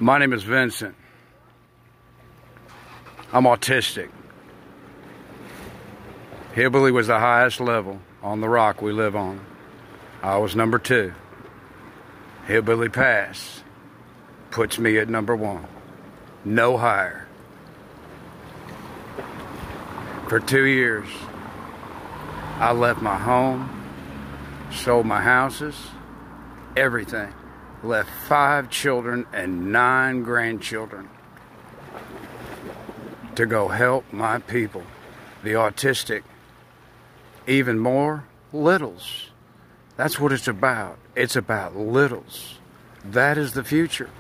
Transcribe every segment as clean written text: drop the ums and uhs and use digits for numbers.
My name is Vincent. I'm autistic. Hillbilly was the highest level on the rock we live on. I was number 2. Hillbilly Pass puts me at number 1. No higher. For 2 years, I left my home, sold my houses, everything. Left 5 children and 9 grandchildren to go help my people, the autistic, even more littles. That's what it's about. It's about littles. That is the future.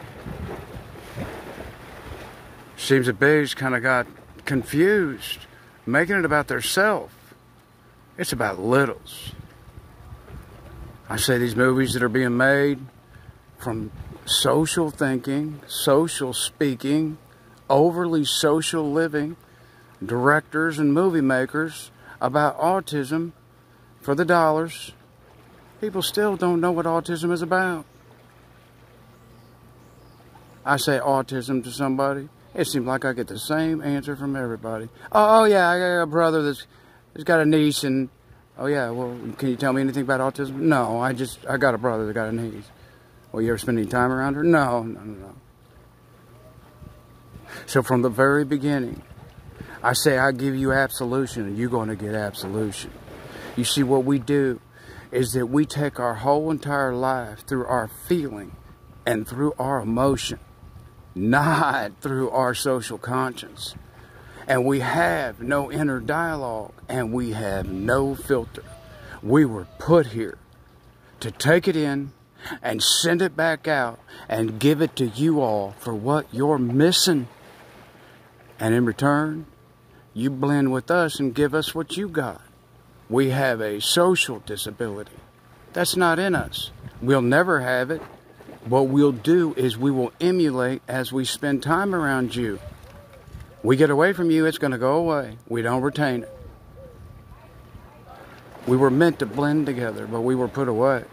Seems the bigs kind of got confused, making it about theirself. It's about littles. I say these movies that are being made from social thinking, social speaking, overly social living, directors and movie makers about autism for the dollars. People still don't know what autism is about. I say autism to somebody, it seems like I get the same answer from everybody. Oh yeah, I got a brother that's got a niece, and oh yeah, well, can you tell me anything about autism? No, I got a brother that got a niece. Well, you ever spend any time around her? No. So from the very beginning, I say I give you absolution and you're going to get absolution. You see, what we do is that we take our whole entire life through our feeling and through our emotion, not through our social conscience. And we have no inner dialogue and we have no filter. We were put here to take it in and send it back out and give it to you all for what you're missing. And in return, you blend with us and give us what you got. We have a social disability. That's not in us. We'll never have it. What we'll do is we will emulate as we spend time around you. We get away from you, it's going to go away. We don't retain it. We were meant to blend together, but we were put away.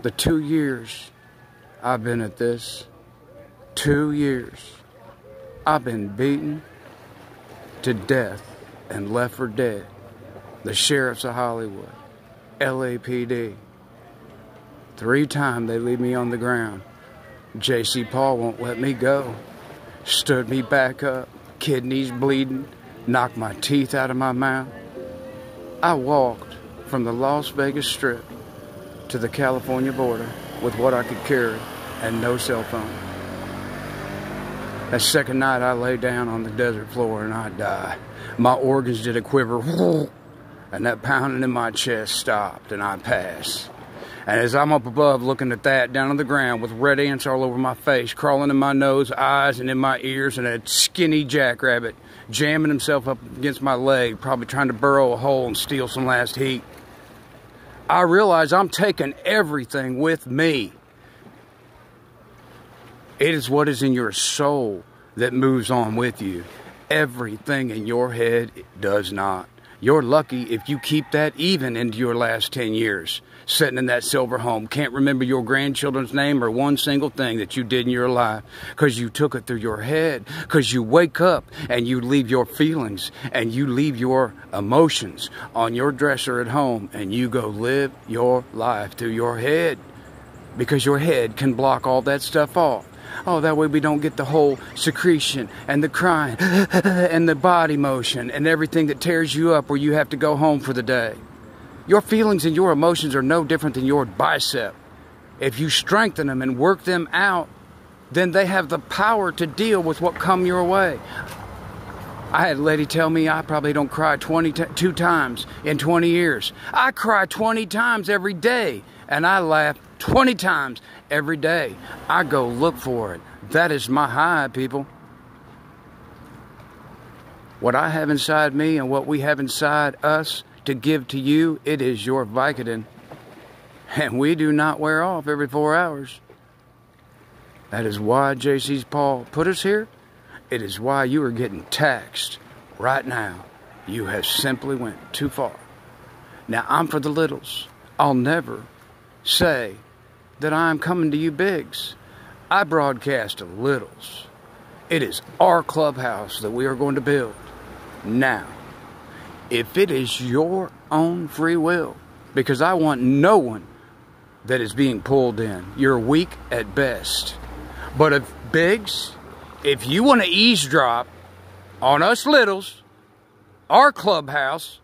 The 2 years I've been at this, 2 years, I've been beaten to death and left for dead. The sheriffs of Hollywood, LAPD, 3 times they leave me on the ground. J.C. Paul won't let me go. Stood me back up, kidneys bleeding, knocked my teeth out of my mouth. I walked from the Las Vegas Strip to the California border with what I could carry and no cell phone. That second night I lay down on the desert floor and I died. My organs did a quiver, and that pounding in my chest stopped and I passed. And as I'm up above looking at that, down on the ground with red ants all over my face, crawling in my nose, eyes, and in my ears, and a skinny jackrabbit jamming himself up against my leg, probably trying to burrow a hole and steal some last heat, I realize I'm taking everything with me. It is what is in your soul that moves on with you. Everything in your head does not. You're lucky if you keep that even into your last 10 years. Sitting in that silver home, can't remember your grandchildren's name or one single thing that you did in your life because you took it through your head. Because you wake up and you leave your feelings and you leave your emotions on your dresser at home and you go live your life through your head, because your head can block all that stuff off. Oh, that way we don't get the whole secretion and the crying and the body motion and everything that tears you up where you have to go home for the day. Your feelings and your emotions are no different than your bicep. If you strengthen them and work them out, then they have the power to deal with what come your way. I had a lady tell me I probably don't cry 22 times in 20 years. I cry 20 times every day, and I laugh 20 times every day. I go look for it. That is my high, people. What I have inside me and what we have inside us to give to you, it is your Vicodin. And we do not wear off every 4 hours. That is why J.C. Paul put us here. It is why you are getting taxed right now. You have simply went too far. Now, I'm for the littles. I'll never say that I am coming to you bigs. I broadcast to littles. It is our clubhouse that we are going to build. Now, if it is your own free will, because I want no one that is being pulled in. You're weak at best. But if bigs, if you want to eavesdrop on us littles, our clubhouse,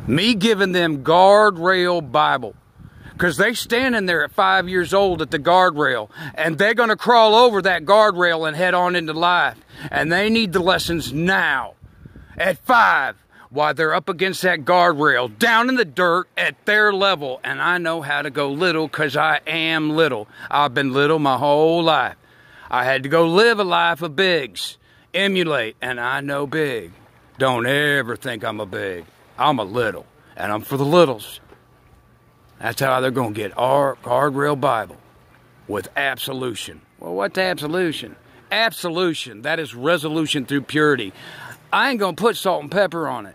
me giving them guardrail Bible, because they standing there at 5 years old at the guardrail, and they're going to crawl over that guardrail and head on into life. And they need the lessons now at 5 while they're up against that guardrail, down in the dirt at their level. And I know how to go little because I am little. I've been little my whole life. I had to go live a life of bigs, emulate, and I know big. Don't ever think I'm a big. I'm a little, and I'm for the littles. That's how they're going to get our guardrail Bible with absolution. Well, what's absolution? Absolution, that is resolution through purity. I ain't going to put salt and pepper on it.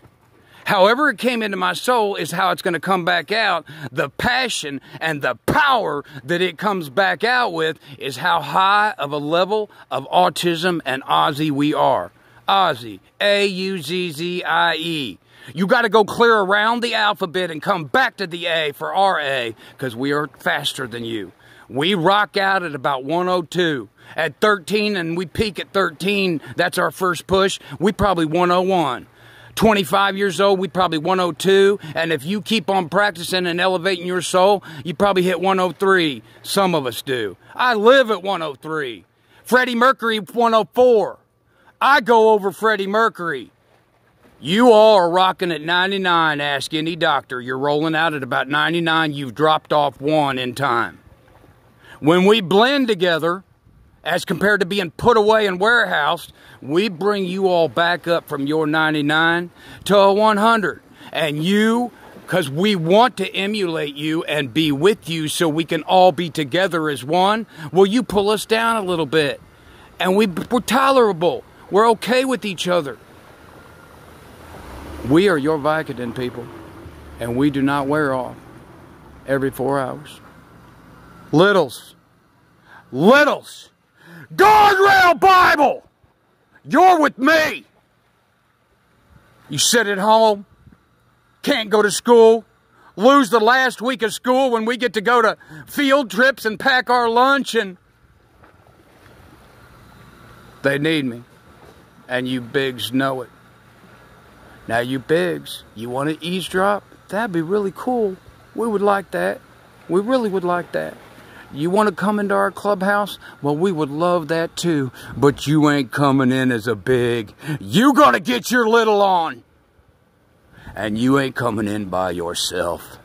However it came into my soul is how it's going to come back out. The passion and the power that it comes back out with is how high of a level of autism and Aussie we are. Aussie, A-U-Z-Z-I-E. You got to go clear around the alphabet and come back to the A for our A, because we are faster than you. We rock out at about 102. At 13, and we peak at 13, that's our first push, we probably 101. 25 years old, we probably 102. And if you keep on practicing and elevating your soul, you probably hit 103. Some of us do. I live at 103. Freddie Mercury, 104. I go over Freddie Mercury. You all are rocking at 99, ask any doctor. You're rolling out at about 99, you've dropped off 1 in time. When we blend together, as compared to being put away and warehoused, we bring you all back up from your 99 to a 100. And you, because we want to emulate you and be with you so we can all be together as one, will you pull us down a little bit? And we're tolerable. We're okay with each other. We are your Vicodin, people. And we do not wear off every 4 hours. Littles. Littles. Guardrail Bible. You're with me. You sit at home, can't go to school, lose the last week of school when we get to go to field trips and pack our lunch, and they need me. And you bigs know it. Now you bigs, you want to eavesdrop? That'd be really cool. We would like that. We really would like that. You want to come into our clubhouse? Well, we would love that too. But you ain't coming in as a big. You gonna get your little on. And you ain't coming in by yourself.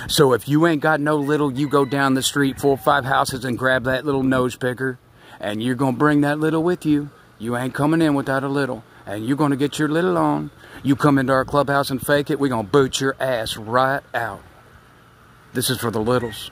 So if you ain't got no little, you go down the street 4 or 5 houses and grab that little nose picker. And you're gonna bring that little with you. You ain't coming in without a little. And you're gonna get your little on. You come into our clubhouse and fake it, we're gonna boot your ass right out. This is for the littles.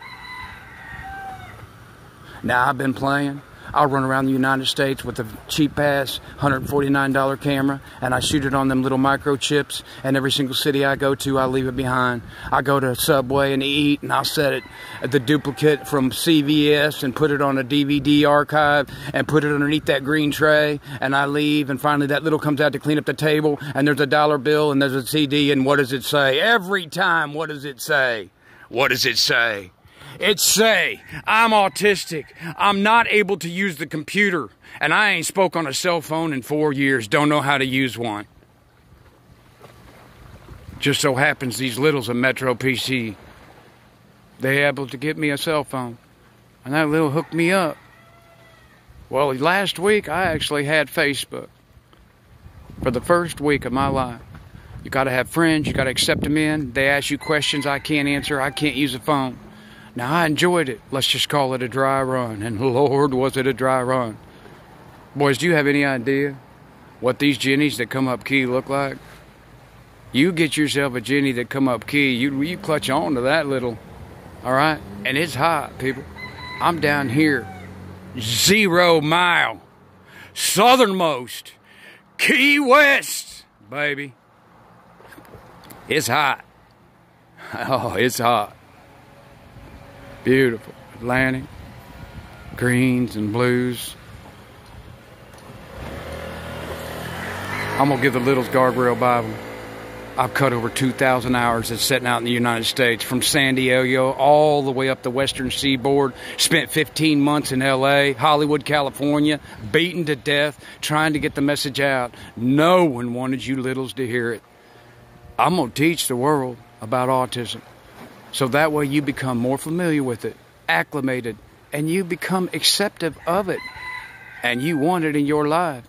Now, I've been playing. I'll run around the United States with a cheap-ass $149 camera, and I shoot it on them little microchips, and every single city I go to, I leave it behind. I go to Subway and eat, and I'll set it, the duplicate from CVS, and put it on a DVD archive, and put it underneath that green tray, and I leave, and finally that little comes out to clean up the table, and there's a dollar bill, and there's a CD, and what does it say? Every time, what does it say? What does it say? It say, I'm autistic. I'm not able to use the computer. And I ain't spoke on a cell phone in 4 years. Don't know how to use one. Just so happens these littles of Metro PC, they able to get me a cell phone. And that little hooked me up. Well, last week I actually had Facebook. For the first week of my life. You got to have friends. You got to accept them in. They ask you questions I can't answer. I can't use a phone. Now, I enjoyed it. Let's just call it a dry run. And Lord, was it a dry run. Boys, do you have any idea what these Jennies that come up key look like? You get yourself a Jenny that come up key, you clutch on to that little, all right? And it's hot, people. I'm down here, 0 mile, southernmost, Key West, baby. It's hot. Oh, it's hot. Beautiful. Atlantic, greens and blues. I'm going to give the Littles Guardrail Bible. I've cut over 2,000 hours of setting out in the United States, from San Diego all the way up the western seaboard. Spent 15 months in L.A., Hollywood, California, beaten to death, trying to get the message out. No one wanted you littles to hear it. I'm going to teach the world about autism, so that way you become more familiar with it, acclimated, and you become acceptive of it, and you want it in your life.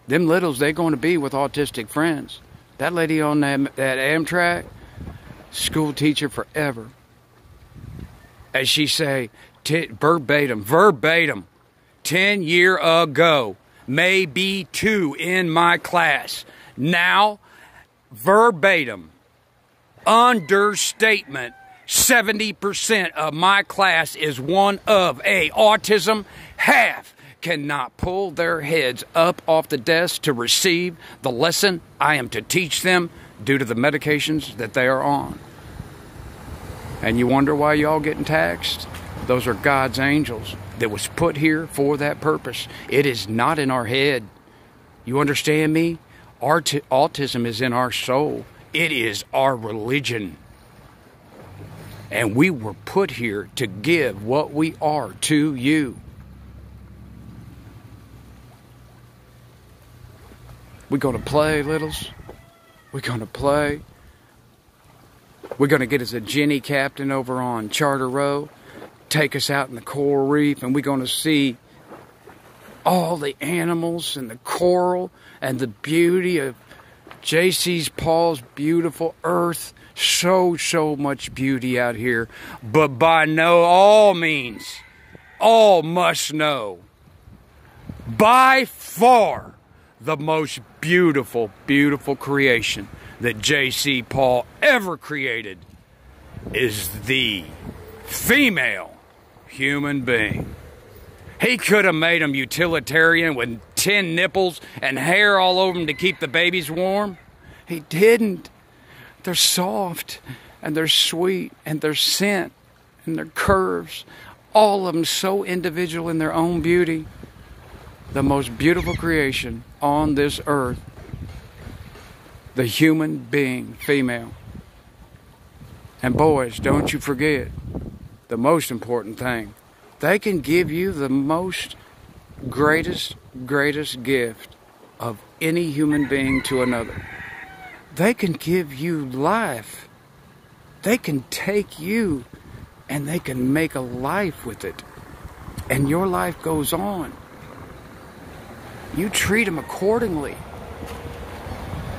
Them littles, they're going to be with autistic friends. That lady on that Amtrak, school teacher forever. As she say, verbatim, 10 years ago, maybe 2 in my class. Now, verbatim, understatement, 70% of my class is one of a autism. Half cannot pull their heads up off the desk to receive the lesson I am to teach them due to the medications that they are on. And you wonder why y'all getting taxed? Those are God's angels that was put here for that purpose. It is not in our head. You understand me? Autism is in our soul. It is our religion. And we were put here to give what we are to you. We're going to play, littles. We're going to play. We're going to get us a Jenny captain over on Charter Row, take us out in the coral reef, and we're going to see all the animals and the coral and the beauty of J.C. Paul's beautiful earth. So much beauty out here. But by all means, all must know, by far, the most beautiful, beautiful creation that J.C. Paul ever created is the female human being. He could have made them utilitarian with 10 nipples and hair all over them to keep the babies warm. He didn't. They're soft, and they're sweet, and they're scent, and their curves. All of them so individual in their own beauty. The most beautiful creation on this earth, the human being, female. And boys, don't you forget the most important thing. They can give you the most greatest gift of any human being to another. They can give you life. They can take you and they can make a life with it. And your life goes on. You treat them accordingly.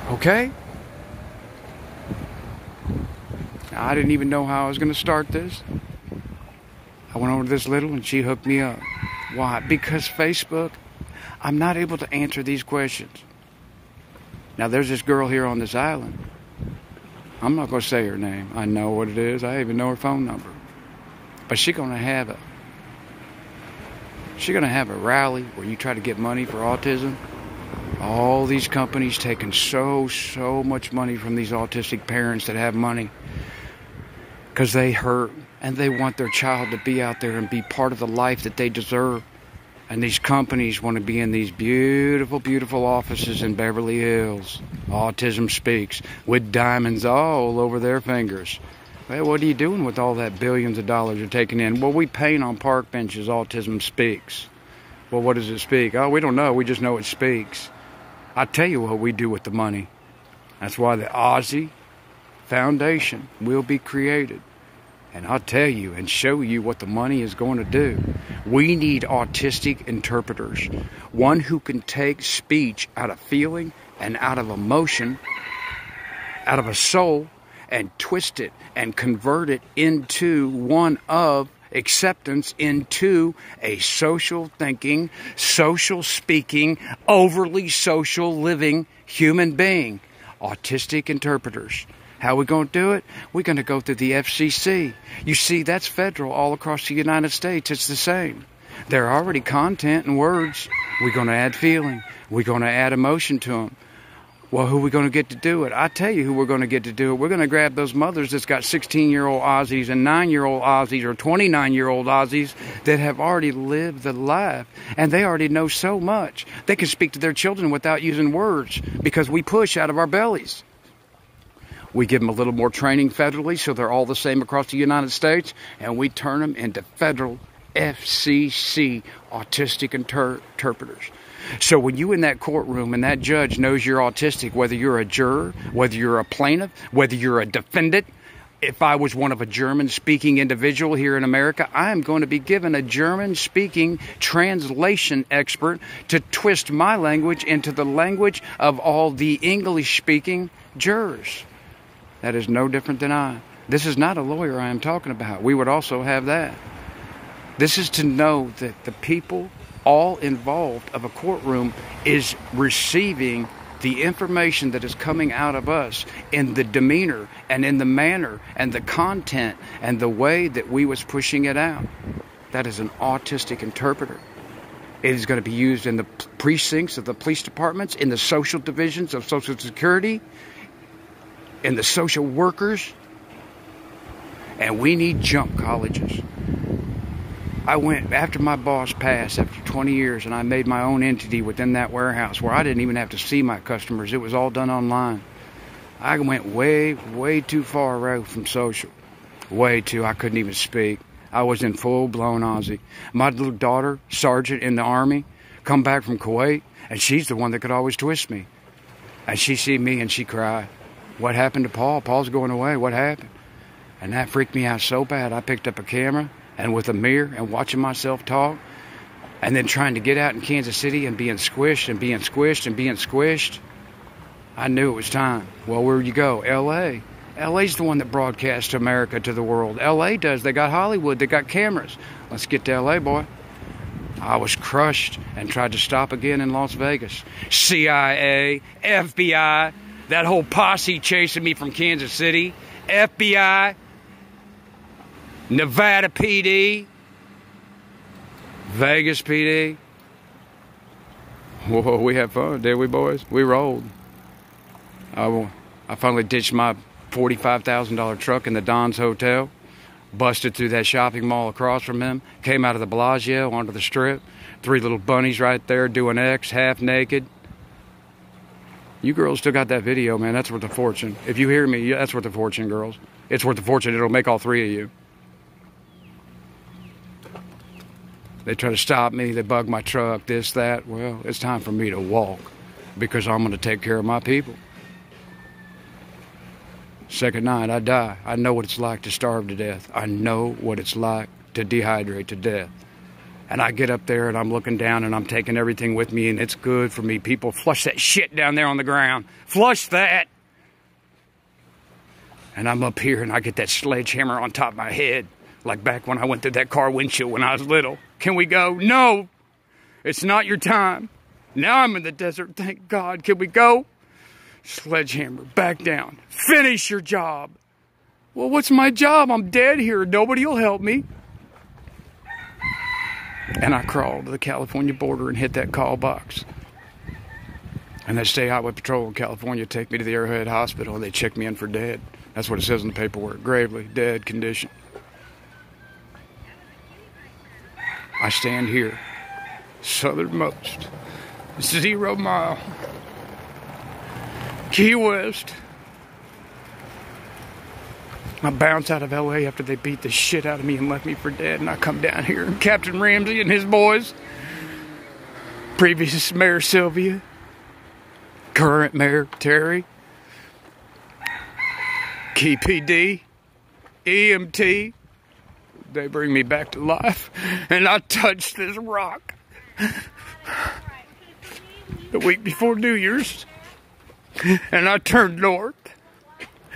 Okay? Now, I didn't even know how I was going to start this. I went over to this little and she hooked me up. Why? Because Facebook, I'm not able to answer these questions. Now, there's this girl here on this island. I'm not going to say her name. I know what it is. I even know her phone number. But she's going to have a rally where you try to get money for autism. All these companies taking so much money from these autistic parents that have money because they hurt and they want their child to be out there and be part of the life that they deserve. And these companies want to be in these beautiful, beautiful offices in Beverly Hills. Autism Speaks, with diamonds all over their fingers. Well, what are you doing with all that billions of dollars you're taking in? Well, we paint on park benches, Autism Speaks. Well, what does it speak? Oh, we don't know. We just know it speaks. I tell you what we do with the money. That's why the Aussie Foundation will be created. And I'll tell you and show you what the money is going to do. We need autistic interpreters. One who can take speech out of feeling and out of emotion, out of a soul, and twist it and convert it into one of acceptance, into a social thinking, social speaking, overly social living human being. Autistic interpreters. How are we going to do it? We're going to go through the FCC. You see, that's federal all across the United States. It's the same. There are already content and words. We're going to add feeling. We're going to add emotion to them. Well, who are we going to get to do it? I tell you who we're going to get to do it. We're going to grab those mothers that's got 16-year-old Aussies and 9-year-old Aussies or 29-year-old Aussies that have already lived the life, and they already know so much. They can speak to their children without using words because we push out of our bellies. We give them a little more training federally so they're all the same across the United States, and we turn them into federal FCC autistic interpreters. So when you in that courtroom and that judge knows you're autistic, whether you're a juror, whether you're a plaintiff, whether you're a defendant, if I was one of a German-speaking individual here in America, I am going to be given a German-speaking translation expert to twist my language into the language of all the English-speaking jurors. That is no different than I. This is not a lawyer I am talking about. We would also have that. This is to know that the people all involved of a courtroom is receiving the information that is coming out of us in the demeanor and in the manner and the content and the way that we was pushing it out. That is an autistic interpreter. It is going to be used in the precincts of the police departments, in the social divisions of Social Security, in the social workers, and we need jump colleges. I went, after my boss passed, after 20 years, and I made my own entity within that warehouse where I didn't even have to see my customers. It was all done online. I went way, way too far away from social. Way too. I couldn't even speak. I was in full-blown Aussie. My little daughter, sergeant in the Army, come back from Kuwait, and she's the one that could always twist me. And she see me and she cried. What happened to Paul? Paul's going away. What happened? And that freaked me out so bad. I picked up a camera and with a mirror and watching myself talk, and then trying to get out in Kansas City and being squished and being squished and being squished. I knew it was time. Well, where you go? L.A. L.A.'s the one that broadcasts America to the world. L.A. does. They got Hollywood. They got cameras. Let's get to L.A., boy. I was crushed and tried to stop again in Las Vegas. CIA, FBI, that whole posse chasing me from Kansas City. FBI, Nevada PD, Vegas PD. Whoa, we had fun, did we, boys? We rolled. I finally ditched my $45,000 truck in the Don's Hotel, busted through that shopping mall across from him, came out of the Bellagio onto the Strip, 3 little bunnies right there doing X, half naked. You girls still got that video, man. That's worth a fortune. If you hear me, that's worth a fortune, girls. It's worth a fortune. It'll make all 3 of you. They try to stop me. They bug my truck, this, that. Well, it's time for me to walk because I'm going to take care of my people. Second night, I die. I know what it's like to starve to death. I know what it's like to dehydrate to death. And I get up there and I'm looking down and I'm taking everything with me and it's good for me. People, flush that shit down there on the ground. Flush that. And I'm up here and I get that sledgehammer on top of my head. Like back when I went through that car windshield when I was little. Can we go? No. It's not your time. Now I'm in the desert. Thank God. Can we go? Sledgehammer. Back down. Finish your job. Well, what's my job? I'm dead here. Nobody will help me. And I crawled to the California border and hit that call box. And that State Highway Patrol in California take me to the Arrowhead Hospital and they check me in for dead. That's what it says in the paperwork. Gravely dead condition. I stand here, southernmost, 0 mile, Key West. I bounce out of LA after they beat the shit out of me and left me for dead, and I come down here, and Captain Ramsey and his boys, previous Mayor Sylvia, current Mayor Terry, Key PD, EMT, they bring me back to life, and I touched this rock the week before New Year's, and I turned north,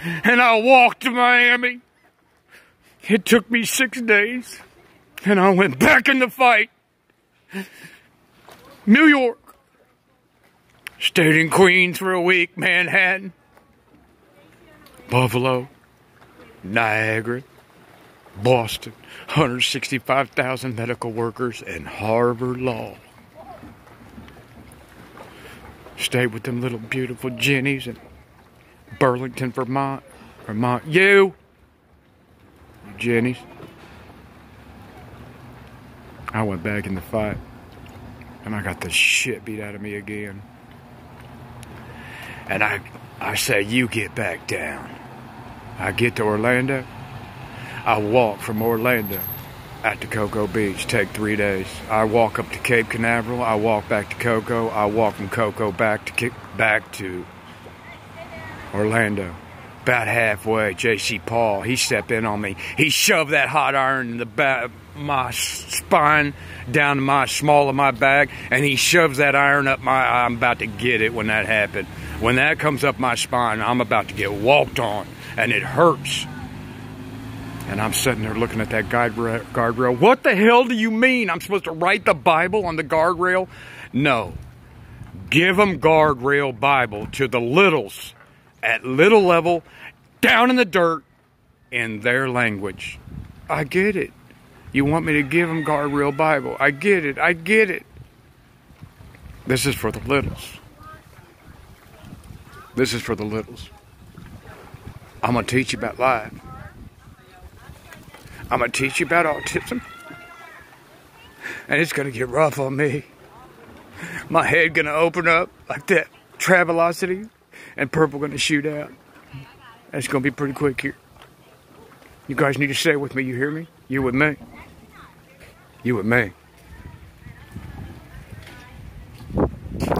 and I walked to Miami. It took me 6 days, and I went back in the fight. New York, stayed in Queens for a week, Manhattan, Buffalo, Niagara, Boston, 165,000 medical workers, and Harvard Law. Stayed with them little beautiful Jennies in Burlington, Vermont. You Jennies. I went back in the fight, and I got the shit beat out of me again. And I say, you get back down. I get to Orlando. I walk from Orlando out to Cocoa Beach. Take 3 days. I walk up to Cape Canaveral. I walk back to Cocoa. I walk from Cocoa back to Orlando. About halfway, J.C. Paul, he stepped in on me. He shoved that hot iron in the back, my spine, down to my small of my back, and he shoves that iron up my. I'm about to get it when that happened. When that comes up my spine, I'm about to get walked on, and it hurts. And I'm sitting there looking at that guardrail. What the hell do you mean? I'm supposed to write the Bible on the guardrail? No. Give them guardrail Bible to the littles at little level, down in the dirt, in their language. I get it. You want me to give them guardrail Bible. I get it. I get it. This is for the littles. This is for the littles. I'm going to teach you about life. I'm going to teach you about autism. And it's going to get rough on me. My head going to open up like that Travelocity. And purple going to shoot out. It's going to be pretty quick here. You guys need to stay with me. You hear me? You with me? You with me?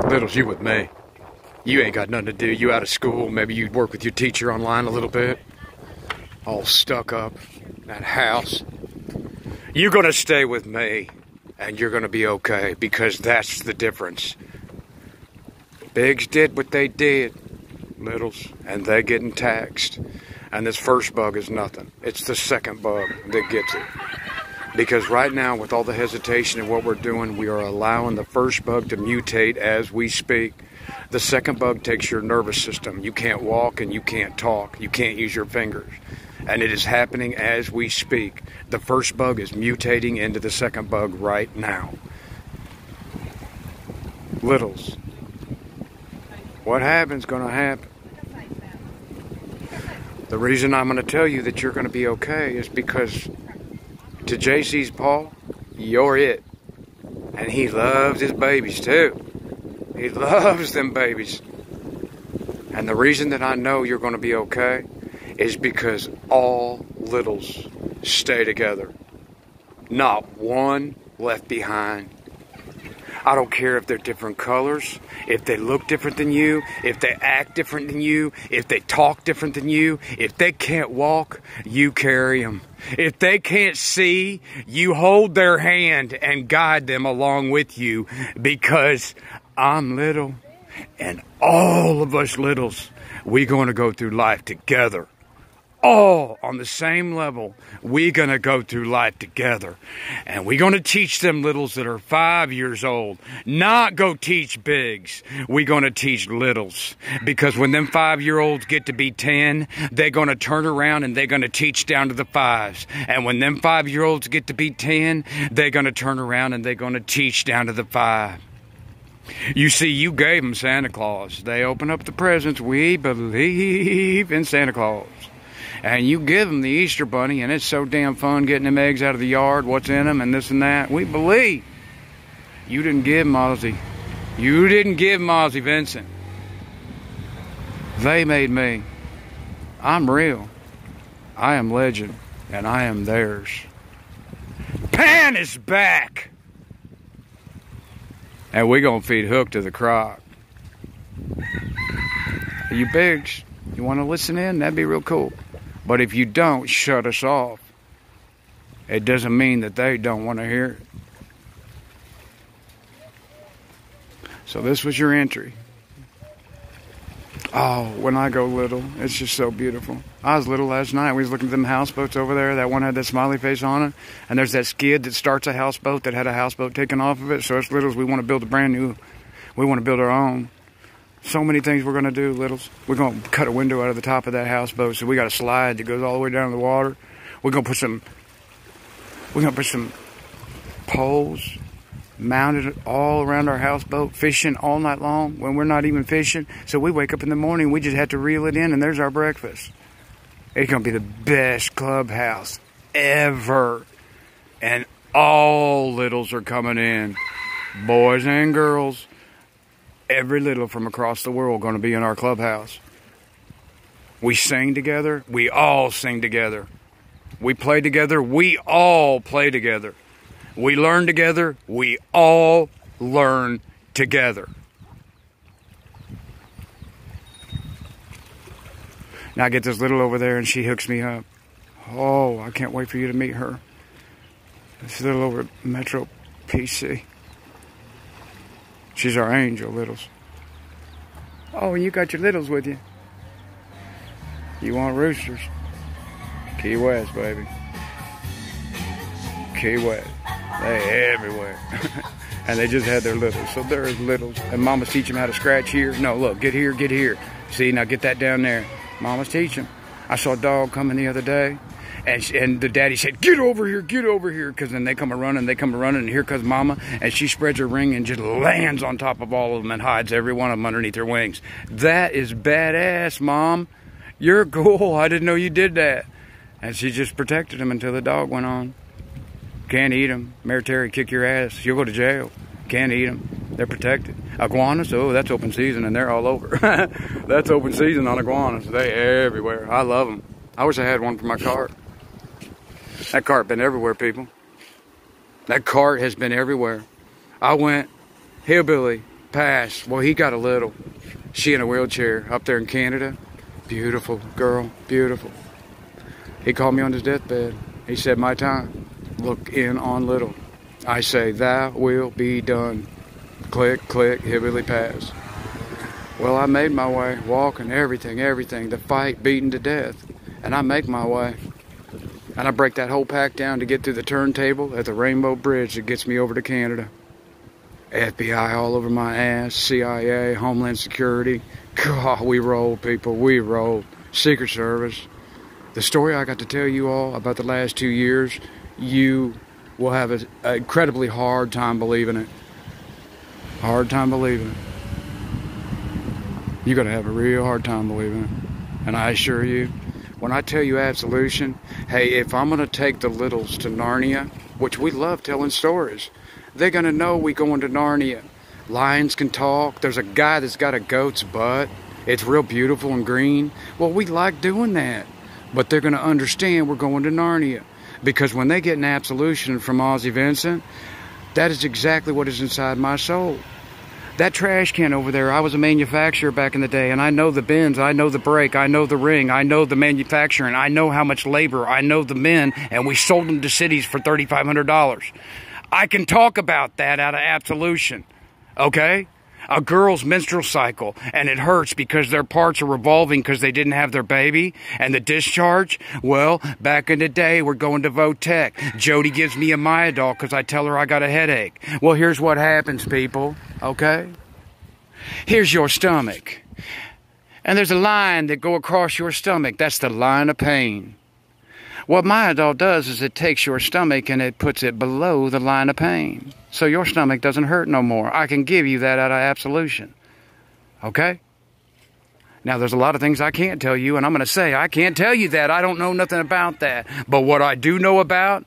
Littles, you with me? You ain't got nothing to do. You out of school. Maybe you work with your teacher online a little bit. All stuck up in that house. You're going to stay with me. And you're going to be okay. Because that's the difference. Bigs did what they did. Littles, and they getting taxed, and this first bug is nothing. It's the second bug that gets it, because right now with all the hesitation and what we're doing, we are allowing the first bug to mutate as we speak. The second bug takes your nervous system. You can't walk and you can't talk. You can't use your fingers, and it is happening as we speak. The first bug is mutating into the second bug right now. Littles, what happens going to happen. The reason I'm going to tell you that you're going to be okay is because to JC's Paul, you're it. And he loves his babies too. He loves them babies. And the reason that I know you're going to be okay is because all littles stay together. Not one left behind. I don't care if they're different colors, if they look different than you, if they act different than you, if they talk different than you. If they can't walk, you carry them. If they can't see, you hold their hand and guide them along with you, because I'm little, and all of us littles, we're going to go through life together. All on the same level. We're going to go through life together. And we're going to teach them littles that are 5 years old. Not go teach bigs. We're going to teach littles. Because when them 5-year-olds get to be 10, they're going to turn around and they're going to teach down to the 5s. And when them 5-year-olds get to be 10, they're going to turn around and they're going to teach down to the 5. You see, you gave them Santa Claus. They open up the presents. We believe in Santa Claus. And you give them the Easter Bunny, and it's so damn fun getting them eggs out of the yard, what's in them, and this and that. We believe. You didn't give Mozzie. You didn't give Mozzie Vincent. They made me. I'm real. I am legend, and I am theirs. Pan is back! And we're going to feed Hook to the croc. You bigs, you want to listen in? That'd be real cool. But if you don't, shut us off. It doesn't mean that they don't want to hear it. So this was your entry. Oh, when I go little, it's just so beautiful. I was little last night. We was looking at them houseboats over there. That one had that smiley face on it. And there's that skid that starts a houseboat that had a houseboat taken off of it. So as littles, we want to build a brand new. We want to build our own. So many things we're going to do, littles. We're going to cut a window out of the top of that houseboat, so we got a slide that goes all the way down to the water. We're going to put some poles mounted all around our houseboat, fishing all night long when we're not even fishing. So we wake up in the morning, we just have to reel it in, and there's our breakfast. It's going to be the best clubhouse ever. And all littles are coming in. Boys and girls. Every little from across the world going to be in our clubhouse. We sing together. We all sing together. We play together. We all play together. We learn together. We all learn together. Now I get this little over there and she hooks me up. Oh, I can't wait for you to meet her. This little over at Metro PC. She's our angel, Littles. Oh, and you got your Littles with you. You want roosters? Key West, baby. Key West. They everywhere. And they just had their Littles. So there's Littles. And Mama's teaching them how to scratch here. No, look, get here, get here. See, now get that down there. Mama's teaching. I saw a dog coming the other day. And the daddy said, get over here, because then they come a-running, and here comes Mama, and she spreads her ring and just lands on top of all of them and hides every one of them underneath her wings. That is badass, Mom. You're cool. I didn't know you did that. And she just protected him until the dog went on. Can't eat them. Mayor Terry, kick your ass. You'll go to jail. Can't eat them. They're protected. Iguanas, oh, that's open season, and they're all over. That's open season on iguanas. They everywhere. I love them. I wish I had one for my cart. That cart been everywhere, people. That cart has been everywhere. I went, hillbilly, passed. Well, he got a little. She in a wheelchair up there in Canada. Beautiful girl, beautiful. He called me on his deathbed. He said, my time. Look in on little. I say, thy will be done. Click, click, hillbilly pass. Well, I made my way, walking, everything. The fight, beaten to death. And I make my way. And I break that whole pack down to get through the turntable at the Rainbow Bridge that gets me over to Canada. FBI all over my ass, CIA, Homeland Security. God, we rolled, people, we rolled. Secret Service. The story I got to tell you all about the last 2 years, you will have an incredibly hard time believing it. Hard time believing it. You're going to have a real hard time believing it. And I assure you, when I tell you absolution, hey, if I'm going to take the Littles to Narnia, which we love telling stories, they're going to know we going to Narnia. Lions can talk. There's a guy that's got a goat's butt. It's real beautiful and green. Well, we like doing that. But they're going to understand we're going to Narnia. Because when they get an absolution from Ozzie Vincent, that is exactly what is inside my soul. That trash can over there, I was a manufacturer back in the day, and I know the bins, I know the brake, I know the ring, I know the manufacturing, I know how much labor, I know the men, and we sold them to cities for $3,500. I can talk about that out of absolution, okay? A girl's menstrual cycle, and it hurts because their parts are revolving because they didn't have their baby, and the discharge, well, back in the day, we're going to Votech. Jody gives me a Myadol because I tell her I got a headache. Well, here's what happens, people, okay? Here's your stomach, and there's a line that go across your stomach. That's the line of pain. What Myadol does is it takes your stomach and it puts it below the line of pain. So your stomach doesn't hurt no more. I can give you that out of absolution. Okay? Now, there's a lot of things I can't tell you, and I'm going to say I can't tell you that. I don't know nothing about that. But what I do know about,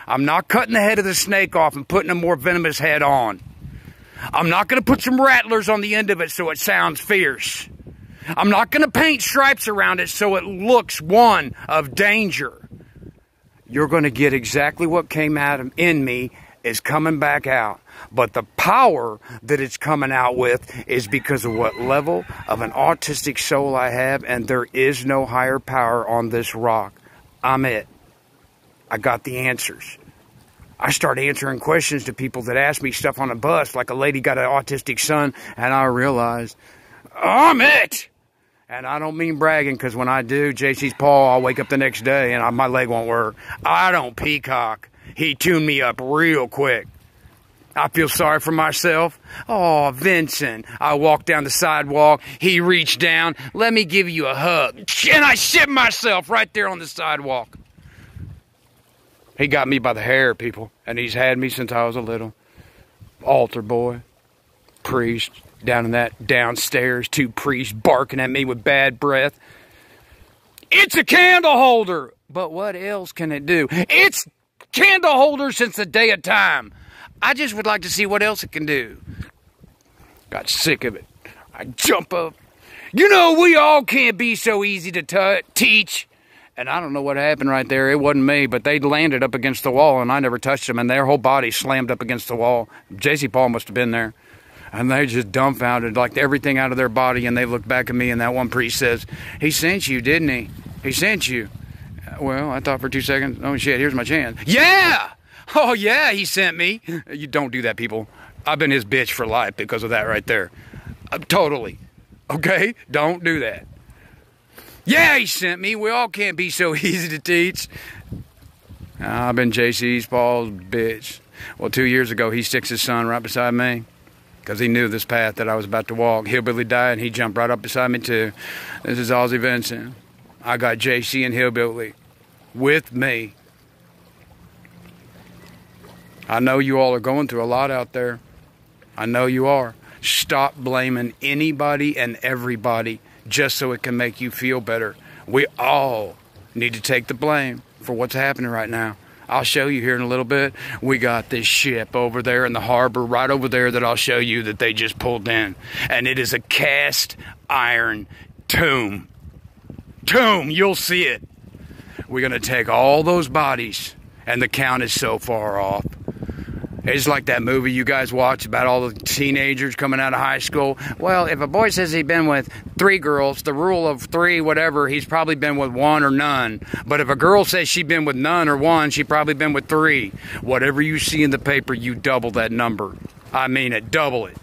I'm not cutting the head of the snake off and putting a more venomous head on. I'm not going to put some rattlers on the end of it so it sounds fierce. I'm not going to paint stripes around it so it looks one of danger. You're going to get exactly what came out in me is coming back out. But the power that it's coming out with is because of what level of an autistic soul I have, and there is no higher power on this rock. I'm it. I got the answers. I start answering questions to people that ask me stuff on a bus, like a lady got an autistic son, and I realized, I'm it! And I don't mean bragging, because when I do, JC's Paul, I'll wake up the next day and my leg won't work. I don't peacock. He tuned me up real quick. I feel sorry for myself. Oh, Vincent. I walked down the sidewalk. He reached down. Let me give you a hug. And I shit myself right there on the sidewalk. He got me by the hair, people. And he's had me since I was a little. altar boy, priest, down in that downstairs, 2 priests barking at me with bad breath. It's a candle holder! But what else can it do? It's candle holder since the day of time. I just would like to see what else it can do. Got sick of it. I jump up. You know, we all can't be so easy to teach. And I don't know what happened right there. It wasn't me, but they landed up against the wall, and I never touched them, and their whole body slammed up against the wall. J.C. Paul must have been there. And they just dumbfounded, like everything out of their body, and they looked back at me, and that one priest says, he sent you, didn't he? He sent you. Well, I thought for 2 seconds, oh shit, here's my chance. Yeah! Oh yeah, he sent me. You don't do that, people. I've been his bitch for life because of that right there. Totally. Okay? Don't do that. Yeah, he sent me. We all can't be so easy to teach. I've been J.C. Paul's bitch. Well, 2 years ago, he sticks his son right beside me because he knew this path that I was about to walk. Hillbilly died, and he jumped right up beside me, too. This is Ozzie Vincent. I got J.C. and Hillbilly with me. I know you all are going through a lot out there. I know you are. Stop blaming anybody and everybody just so it can make you feel better. We all need to take the blame for what's happening right now. I'll show you here in a little bit. We got this ship over there in the harbor, right over there, that I'll show you that they just pulled in. And it is a cast iron tomb. You'll see it. We're going to take all those bodies, and the count is so far off. It's like that movie you guys watch about all the teenagers coming out of high school. Well, if a boy says he's been with 3 girls, the rule of 3, whatever, he's probably been with 1 or none. But if a girl says she's been with none or 1, she probably been with 3. Whatever you see in the paper, you double that number. I mean it, double it.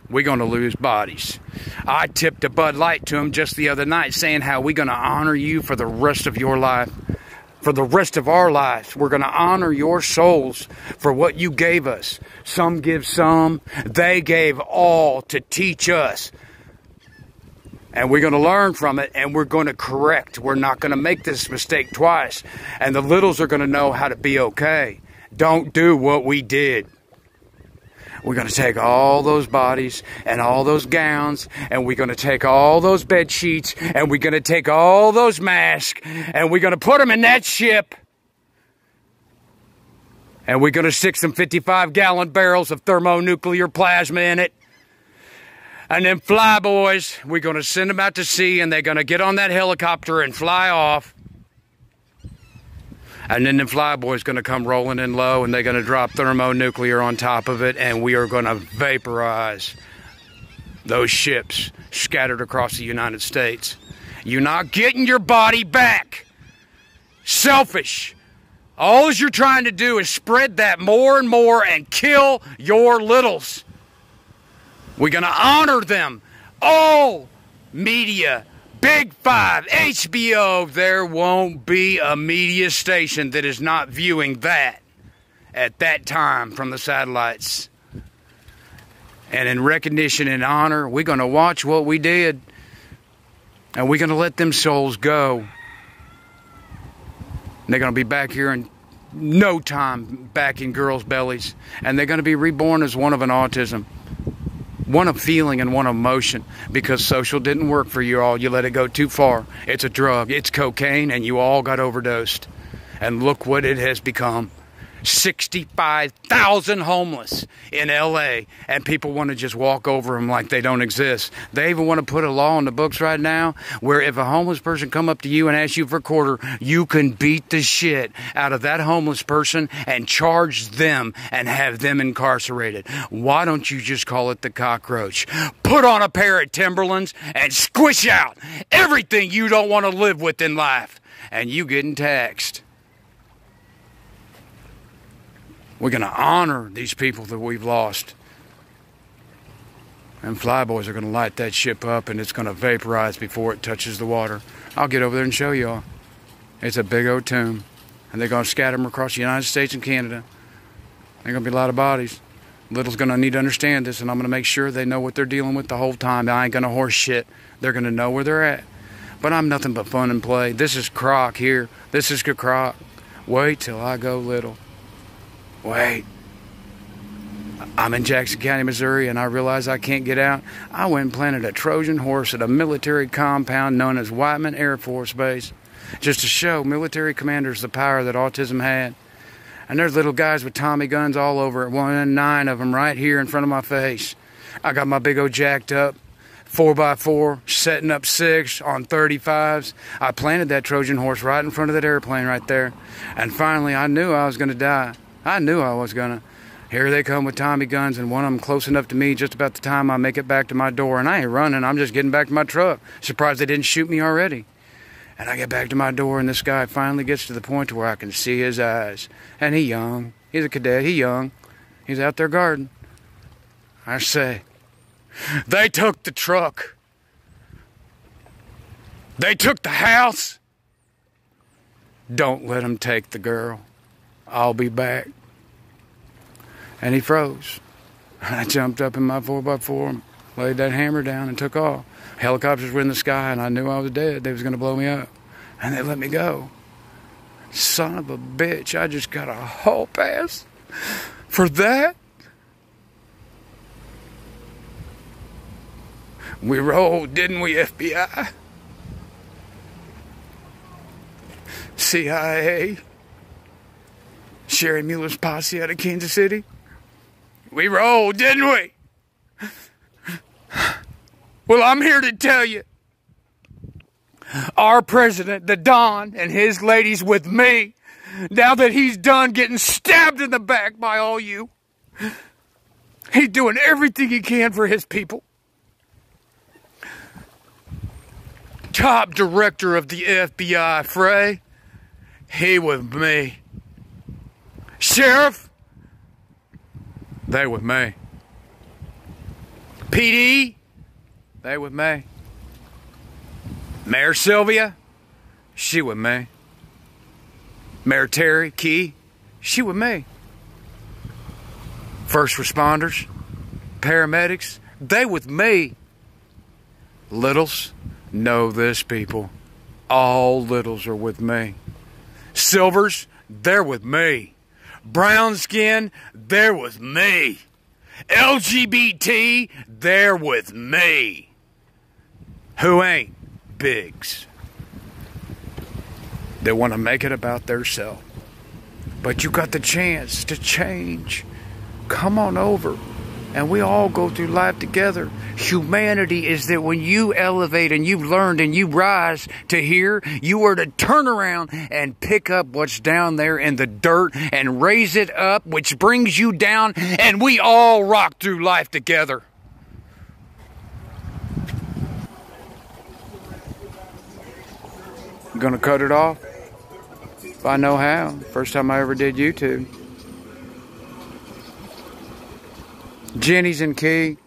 We're going to lose bodies. I tipped a Bud Light to him just the other night saying how we're going to honor you for the rest of your life. For the rest of our lives, we're going to honor your souls for what you gave us. Some give some. They gave all to teach us. And we're going to learn from it, and we're going to correct. We're not going to make this mistake twice. And the littles are going to know how to be okay. Don't do what we did. We're going to take all those bodies and all those gowns, and we're going to take all those bed sheets, and we're going to take all those masks, and we're going to put them in that ship. And we're going to stick some 55-gallon barrels of thermonuclear plasma in it. And then flyboys, we're going to send them out to sea, and they're going to get on that helicopter and fly off. And then the flyboy's going to come rolling in low, and they're going to drop thermonuclear on top of it, and we are going to vaporize those ships scattered across the United States. You're not getting your body back. Selfish. All you're trying to do is spread that more and more and kill your littles. We're going to honor them. All media, Big 5, HBO, there won't be a media station that is not viewing that at that time from the satellites. And in recognition and honor, we're going to watch what we did. And we're going to let them souls go. And they're going to be back here in no time, back in girls' bellies. And they're going to be reborn as one of an autism. One of feeling and one of emotion, because social didn't work for you all. You let it go too far. It's a drug. It's cocaine, and you all got overdosed. And look what it has become. 65,000 homeless in L.A., and people want to just walk over them like they don't exist. They even want to put a law in the books right now where if a homeless person come up to you and ask you for a quarter, you can beat the shit out of that homeless person and charge them and have them incarcerated. Why don't you just call it the cockroach? Put on a pair of Timberlands and squish out everything you don't want to live with in life, and you getting taxed. We're going to honor these people that we've lost. And flyboys are going to light that ship up, and it's going to vaporize before it touches the water. I'll get over there and show y'all. It's a big old tomb. And they're going to scatter them across the United States and Canada. There's going to be a lot of bodies. Little's going to need to understand this, and I'm going to make sure they know what they're dealing with the whole time. I ain't going to horse shit. They're going to know where they're at. But I'm nothing but fun and play. This is Croc here. This is Croc. Wait till I go little. Wait. I'm in Jackson County, Missouri, and I realize I can't get out. I went and planted a Trojan horse at a military compound known as Whiteman Air Force Base, just to show military commanders the power that autism had. And there's little guys with Tommy guns all over it, 9 of them right here in front of my face. I got my big old jacked up 4x4, setting up 6 on 35s. I planted that Trojan horse right in front of that airplane right there. And finally, I knew I was going to die. I knew I was going to. Here they come with Tommy guns, and one of them close enough to me just about the time I make it back to my door. And I ain't running. I'm just getting back to my truck. Surprised they didn't shoot me already. And I get back to my door, and this guy finally gets to the point where I can see his eyes. And he young. He's a cadet. He young. He's out there guarding. I say, they took the truck. They took the house. Don't let them take the girl. I'll be back. And he froze. I jumped up in my 4x4, laid that hammer down, and took off. Helicopters were in the sky, and I knew I was dead. They was going to blow me up. And they let me go. Son of a bitch, I just got a hall pass for that. We rolled, didn't we, FBI? CIA? Sherry Mueller's posse out of Kansas City? We rolled, didn't we? Well, I'm here to tell you, our president, the Don, and his ladies with me, now that he's done getting stabbed in the back by all you, he's doing everything he can for his people. Top director of the FBI, Frey, he with me. Sheriff, they with me. PD, they with me. Mayor Sylvia, she with me. Mayor Terry Key, she with me. First responders, paramedics, they with me. Littles, know this, people. All littles are with me. Silvers, they're with me. Brown skin, they're with me. LGBT, they're with me. Who ain't? Bigs. They want to make it about theirself. But you got the chance to change. Come on over. And we all go through life together. Humanity is that when you elevate and you've learned and you rise to here, you are to turn around and pick up what's down there in the dirt and raise it up, which brings you down, and we all rock through life together. I'm gonna cut it off if I know how. First time I ever did YouTube. Jenny's and Key,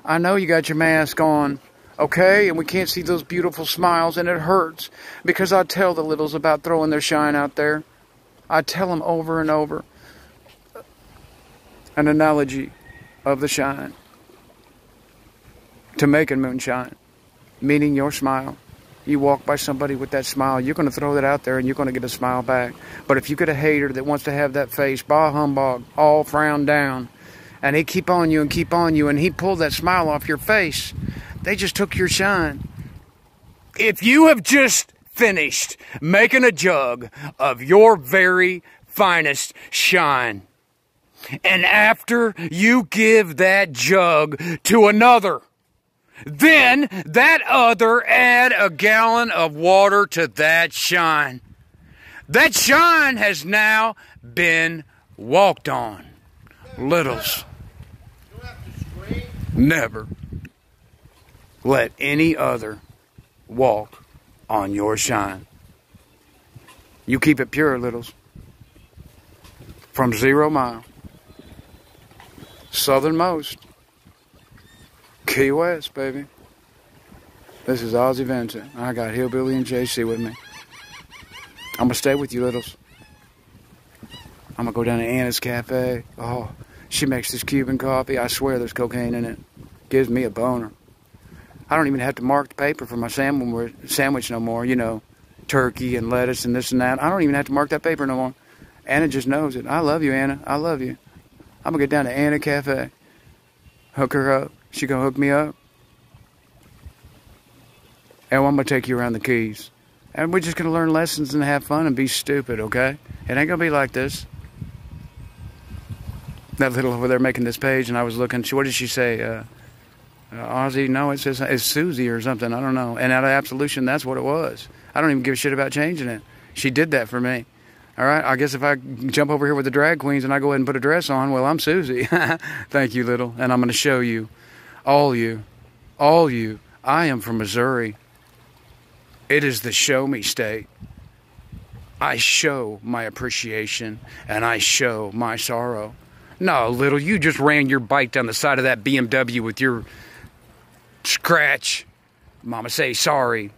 I know you got your mask on, okay? And we can't see those beautiful smiles, and it hurts because I tell the littles about throwing their shine out there. I tell them over and over an analogy of the shine to making moonshine, meaning your smile. You walk by somebody with that smile, you're going to throw that out there and you're going to get a smile back. But if you get a hater that wants to have that face, bah humbug, all frowned down, and he keep on you, and he pulled that smile off your face, they just took your shine. If you have just finished making a jug of your very finest shine, and after you give that jug to another, then that other add a gallon of water to that shine. That shine has now been walked on. Littles, never let any other walk on your shine. You keep it pure, littles. From 0 Mile, southernmost, Key West, baby. This is Ozzie Vincent. I got Hillbilly and JC with me. I'm going to stay with you, littles. I'm going to go down to Anna's Cafe. Oh, she makes this Cuban coffee. I swear there's cocaine in it. Gives me a boner. I don't even have to mark the paper for my sandwich no more. You know, turkey and lettuce and this and that. I don't even have to mark that paper no more. Anna just knows it. I love you, Anna. I love you. I'm gonna get down to Anna Cafe, hook her up. She gonna hook me up, and I'm gonna take you around the Keys. And we're just gonna learn lessons and have fun and be stupid, okay? It ain't gonna be like this. That little over there making this page, and I was looking. What did she say? Ozzy? No, it says it's Susie or something. I don't know. And out of Absolution, that's what it was. I don't even give a shit about changing it. She did that for me. All right. I guess if I jump over here with the drag queens and I go ahead and put a dress on, well, I'm Susie. Thank you, little. And I'm going to show you, all you, I am from Missouri. It is the show me state. I show my appreciation and I show my sorrow. No, little, you just ran your bike down the side of that BMW with your scratch. Mama say sorry.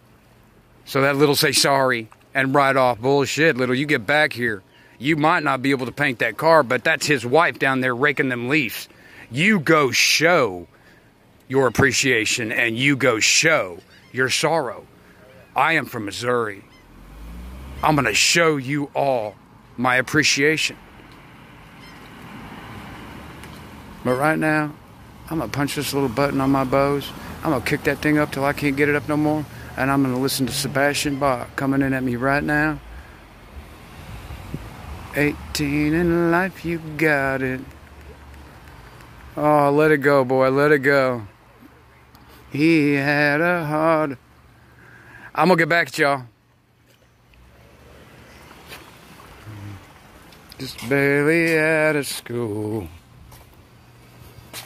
So that little say sorry and ride off. Bullshit, little, you get back here. You might not be able to paint that car, but that's his wife down there raking them leaves. You go show your appreciation and you go show your sorrow. I am from Missouri. I'm going to show you all my appreciation. But right now, I'm going to punch this little button on my Bose. I'm going to kick that thing up till I can't get it up no more. And I'm going to listen to Sebastian Bach coming in at me right now. 18 in life, you got it. Oh, let it go, boy, let it go. He had a heart. I'm going to get back at y'all. Just barely out of school.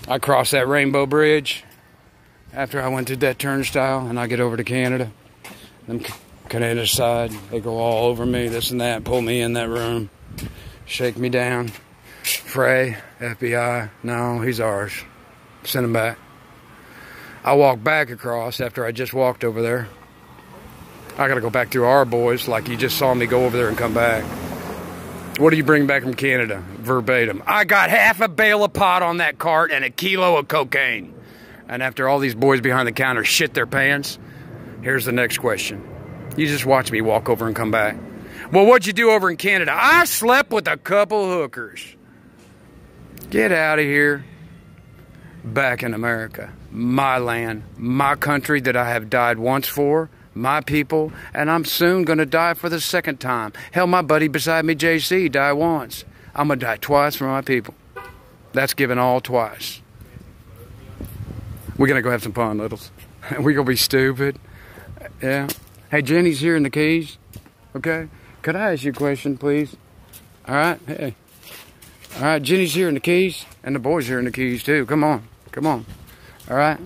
I crossed that Rainbow Bridge after I went through that turnstile, and I get over to Canada. Them Canada side, they go all over me, this and that, pull me in that room, shake me down. Frey, FBI, no, he's ours. Send him back. I walk back across after I just walked over there. I gotta go back through our boys like you just saw me go over there and come back. What do you bring back from Canada? Verbatim. I got half a bale of pot on that cart and a kilo of cocaine. And after all these boys behind the counter shit their pants, here's the next question. You just watch me walk over and come back. Well, what'd you do over in Canada? I slept with a couple hookers. Get out of here. Back in America. My land. My country that I have died once for. My people, and I'm soon going to die for the second time. Hell, my buddy beside me, JC, died once. I'm going to die twice for my people. That's giving all twice. We're going to go have some fun, littles. We're going to be stupid. Yeah. Hey, Jenny's here in the Keys. Okay? Could I ask you a question, please? All right? Hey. All right, Jenny's here in the Keys, and the boys here in the Keys, too. Come on. Come on. All right?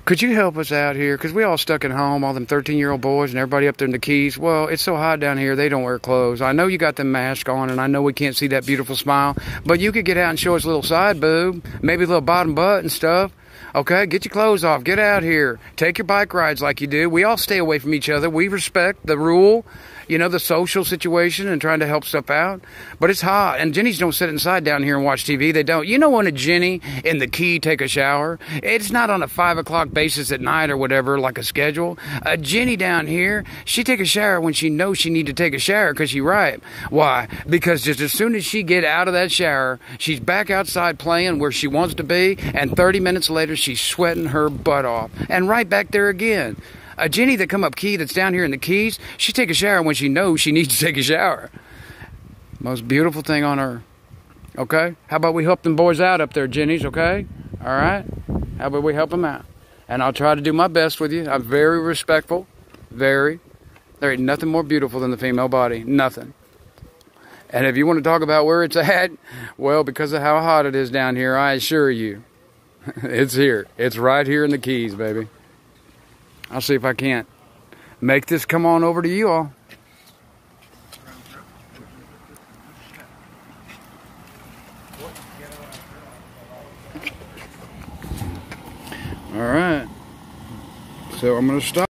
Could you help us out here? Because we all stuck at home, all them 13-year-old boys and everybody up there in the Keys. Well, it's so hot down here, they don't wear clothes. I know you got them masks on, and I know we can't see that beautiful smile, but you could get out and show us a little side boob, maybe a little bottom butt and stuff. Okay, get your clothes off. Get out here. Take your bike rides like you do. We all stay away from each other. We respect the rule, you know, the social situation and trying to help stuff out. But it's hot. And Jennies don't sit inside down here and watch TV. They don't. You know when a Jenny in the Key take a shower? It's not on a 5 o'clock basis at night or whatever, like a schedule. A Jenny down here, she take a shower when she knows she need to take a shower because she ripe. Why? Because just as soon as she get out of that shower, she's back outside playing where she wants to be, and 30 minutes later, she's sweating her butt off. And right back there again. A Jenny that come up Key that's down here in the Keys, she take a shower when she knows she needs to take a shower. Most beautiful thing on earth. Okay? How about we help them boys out up there, Jennies, okay? All right? How about we help them out? And I'll try to do my best with you. I'm very respectful. Very. There ain't nothing more beautiful than the female body. Nothing. And if you want to talk about where it's at, well, because of how hot it is down here, I assure you, it's here. It's right here in the Keys, baby. I'll see if I can't make this come on over to you all. All right. So I'm going to stop.